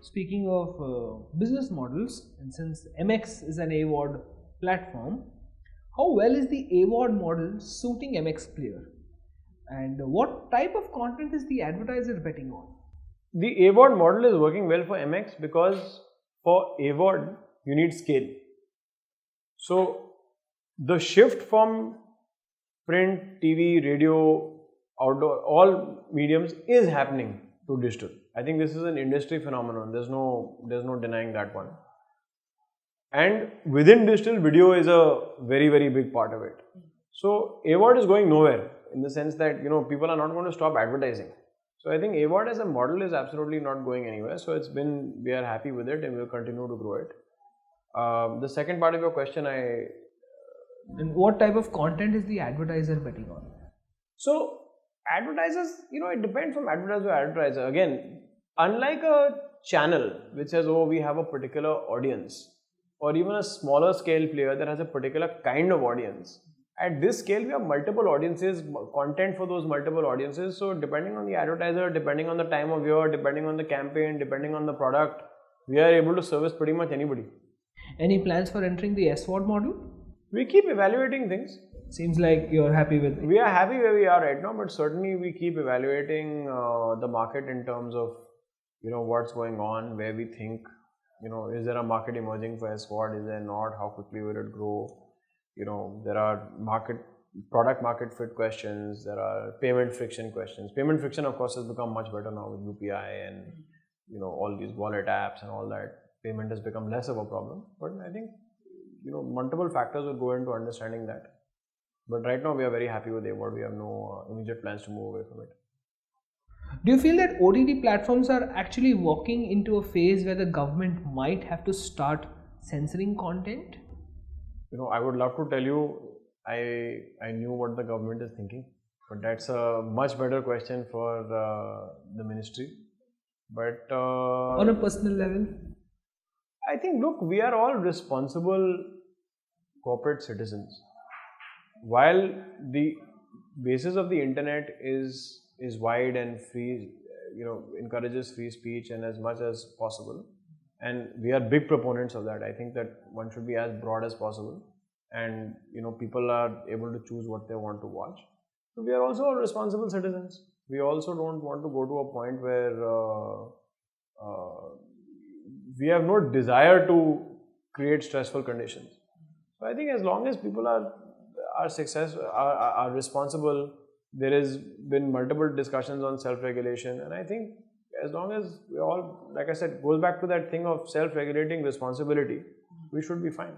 speaking of business models, and since MX is an AVOD platform, how well is the AVOD model suiting MX player? And what type of content is the advertiser betting on? The AVOD model is working well for MX because for AVOD you need scale. So the shift from print, TV, radio, outdoor, all mediums is happening to digital. I think this is an industry phenomenon. There's no denying that one. And within digital, video is a very, very big part of it. So AVOD is going nowhere in the sense that people are not going to stop advertising. So I think AVOD as a model is absolutely not going anywhere. So we are happy with it and we'll continue to grow it. The second part of your question, And what type of content is the advertiser betting on? So advertisers, it depends from advertiser to advertiser. Again, unlike a channel which says, oh, we have a particular audience, or even a smaller scale player that has a particular kind of audience, at this scale we have multiple audiences, content for those multiple audiences. So depending on the advertiser, depending on the time of year, depending on the campaign, depending on the product, we are able to service pretty much anybody. Any plans for entering the SVOD model? We keep evaluating things. Seems like you're happy with it. We are happy where we are right now, but certainly we keep evaluating the market in terms of what's going on, where we think is there a market emerging for SVOD, is there not, how quickly will it grow. There are product market fit questions, there are payment friction questions. Payment friction of course has become much better now with UPI and all these wallet apps and all that. Payment has become less of a problem, but I think multiple factors will go into understanding that. But right now we are very happy with AVOD. We have no immediate plans to move away from it. Do you feel that OTT platforms are actually walking into a phase where the government might have to start censoring content? I would love to tell you I knew what the government is thinking, but that's a much better question for the ministry. But on a personal level, I think, look, we are all responsible corporate citizens. While the basis of the internet is wide and free, encourages free speech and as much as possible, and we are big proponents of that. I think that one should be as broad as possible, and people are able to choose what they want to watch. So we are also responsible citizens. We also don't want to go to a point where we have no desire to create stressful conditions. So I think as long as people are responsible, there has been multiple discussions on self-regulation, and I think as long as we all, like I said, goes back to that thing of self-regulating responsibility, we should be fine.